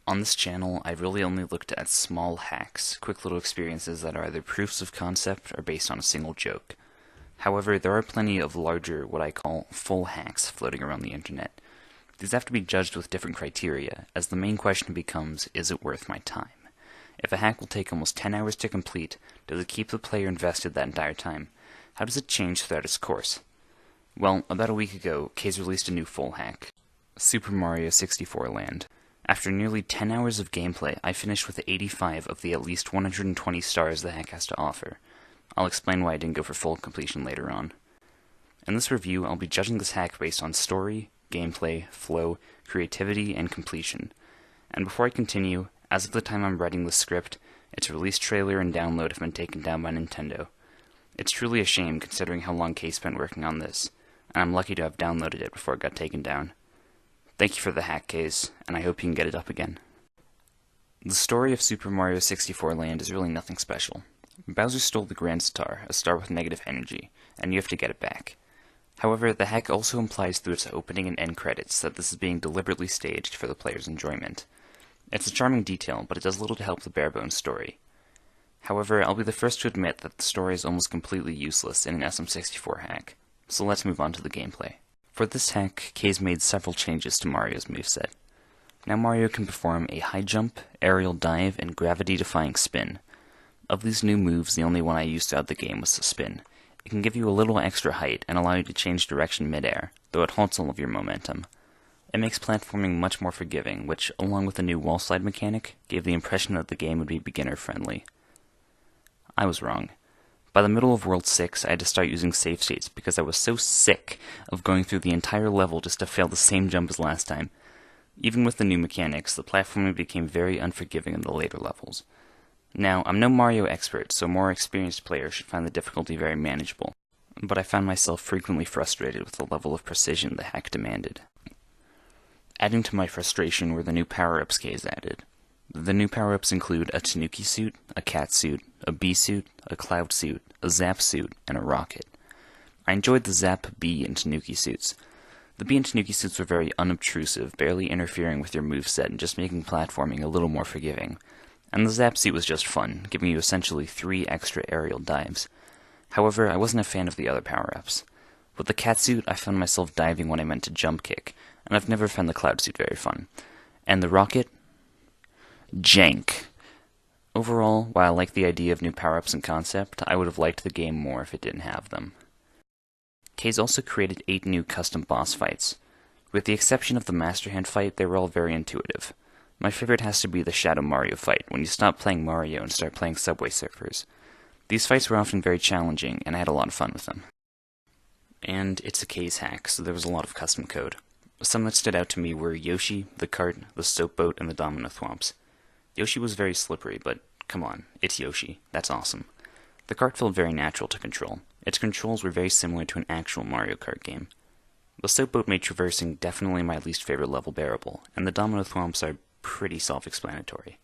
On this channel, I've really only looked at small hacks, quick little experiences that are either proofs of concept or based on a single joke. However, there are plenty of larger, what I call full hacks floating around the internet. These have to be judged with different criteria, as the main question becomes, is it worth my time? If a hack will take almost 10 hours to complete, does it keep the player invested that entire time? How does it change throughout its course? Well, about a week ago, Kaze released a new full hack, Super Mario 64 Land. After nearly 10 hours of gameplay, I finished with 85 of the at least 120 stars the hack has to offer. I'll explain why I didn't go for full completion later on. In this review, I'll be judging this hack based on story, gameplay, flow, creativity, and completion. And before I continue, as of the time I'm writing the script, its release trailer and download have been taken down by Nintendo. It's truly a shame considering how long Kaze spent working on this, and I'm lucky to have downloaded it before it got taken down. Thank you for the hack, Kaze, and I hope you can get it up again. The story of Super Mario 64 Land is really nothing special. Bowser stole the Grand Star, a star with negative energy, and you have to get it back. However, the hack also implies through its opening and end credits that this is being deliberately staged for the player's enjoyment. It's a charming detail, but it does little to help the bare-bones story. However, I'll be the first to admit that the story is almost completely useless in an SM64 hack, so let's move on to the gameplay. For this hack, Kaze made several changes to Mario's moveset. Now Mario can perform a high jump, aerial dive, and gravity-defying spin. Of these new moves, the only one I used throughout the game was the spin. It can give you a little extra height and allow you to change direction mid-air, though it halts all of your momentum. It makes platforming much more forgiving, which, along with the new wall slide mechanic, gave the impression that the game would be beginner-friendly. I was wrong. By the middle of World 6, I had to start using save states because I was so sick of going through the entire level just to fail the same jump as last time. Even with the new mechanics, the platforming became very unforgiving in the later levels. Now, I'm no Mario expert, so more experienced players should find the difficulty very manageable, but I found myself frequently frustrated with the level of precision the hack demanded. Adding to my frustration were the new power-ups Kaze added. The new power-ups include a Tanuki suit, a cat suit, a bee suit, a cloud suit, a zap suit, and a rocket. I enjoyed the zap, bee, and Tanuki suits. The bee and Tanuki suits were very unobtrusive, barely interfering with your moveset and just making platforming a little more forgiving. And the zap suit was just fun, giving you essentially 3 extra aerial dives. However, I wasn't a fan of the other power-ups. With the cat suit, I found myself diving when I meant to jump kick, and I've never found the cloud suit very fun. And the rocket? Jank. Overall, while I like the idea of new power-ups and concept, I would have liked the game more if it didn't have them. Kaze also created 8 new custom boss fights. With the exception of the Master Hand fight, they were all very intuitive. My favorite has to be the Shadow Mario fight, when you stop playing Mario and start playing Subway Surfers. These fights were often very challenging, and I had a lot of fun with them. And it's a Kaze hack, so there was a lot of custom code. Some that stood out to me were Yoshi, the cart, the soap boat, and the domino thwomps. Yoshi was very slippery, but come on, it's Yoshi. That's awesome. The cart felt very natural to control. Its controls were very similar to an actual Mario Kart game. The soap boat made traversing definitely my least favorite level bearable, and the domino thwomps are pretty self-explanatory.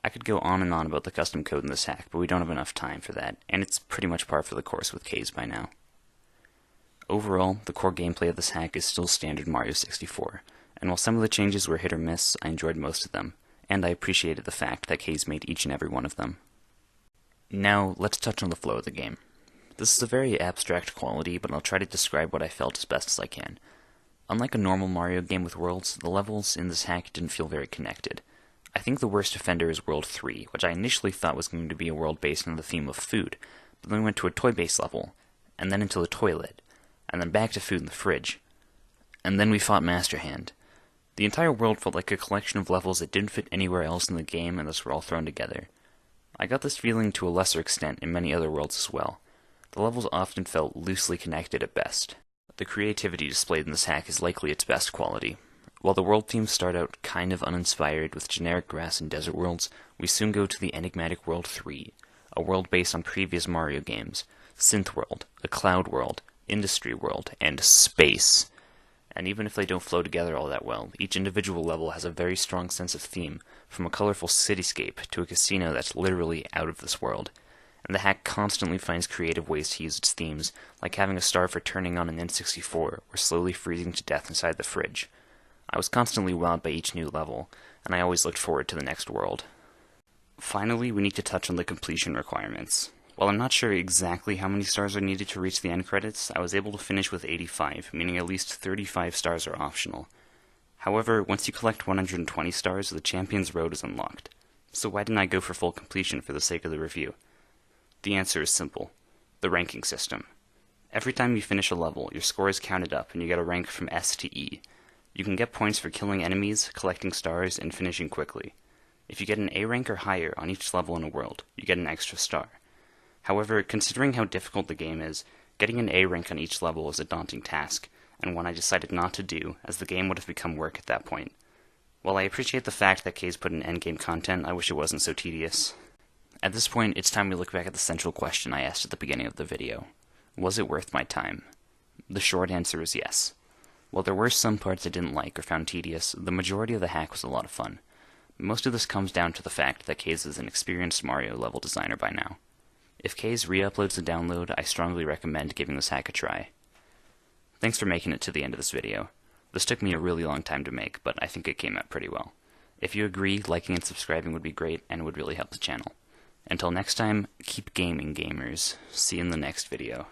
I could go on and on about the custom code in this hack, but we don't have enough time for that, and it's pretty much par for the course with Kaze by now. Overall, the core gameplay of this hack is still standard Mario 64, and while some of the changes were hit or miss, I enjoyed most of them, and I appreciated the fact that Kaze made each and every one of them. Now, let's touch on the flow of the game. This is a very abstract quality, but I'll try to describe what I felt as best as I can. Unlike a normal Mario game with worlds, the levels in this hack didn't feel very connected. I think the worst offender is World 3, which I initially thought was going to be a world based on the theme of food, but then we went to a toy-based level, and then into the toilet, and then back to food in the fridge. And then we fought Master Hand. The entire world felt like a collection of levels that didn't fit anywhere else in the game and thus were all thrown together. I got this feeling to a lesser extent in many other worlds as well. The levels often felt loosely connected at best. The creativity displayed in this hack is likely its best quality. While the world themes start out kind of uninspired with generic grass and desert worlds, we soon go to the enigmatic World 3, a world based on previous Mario games, Synth World, a Cloud World, Industry World, and Space. And even if they don't flow together all that well, each individual level has a very strong sense of theme, from a colorful cityscape to a casino that's literally out of this world. And the hack constantly finds creative ways to use its themes, like having a star for turning on an N64 or slowly freezing to death inside the fridge. I was constantly wowed by each new level, and I always looked forward to the next world. Finally, we need to touch on the completion requirements. While I'm not sure exactly how many stars are needed to reach the end credits, I was able to finish with 85, meaning at least 35 stars are optional. However, once you collect 120 stars, the Champion's Road is unlocked. So why didn't I go for full completion for the sake of the review? The answer is simple: the ranking system. Every time you finish a level, your score is counted up and you get a rank from S to E. You can get points for killing enemies, collecting stars, and finishing quickly. If you get an A rank or higher on each level in a world, you get an extra star. However, considering how difficult the game is, getting an A rank on each level is a daunting task, and one I decided not to do, as the game would have become work at that point. While I appreciate the fact that Kaze put in endgame content, I wish it wasn't so tedious. At this point, it's time we look back at the central question I asked at the beginning of the video. Was it worth my time? The short answer is yes. While there were some parts I didn't like or found tedious, the majority of the hack was a lot of fun. Most of this comes down to the fact that Kaze is an experienced Mario level designer by now. If Kaze re-uploads the download, I strongly recommend giving this hack a try. Thanks for making it to the end of this video. This took me a really long time to make, but I think it came out pretty well. If you agree, liking and subscribing would be great and would really help the channel. Until next time, keep gaming, gamers. See you in the next video.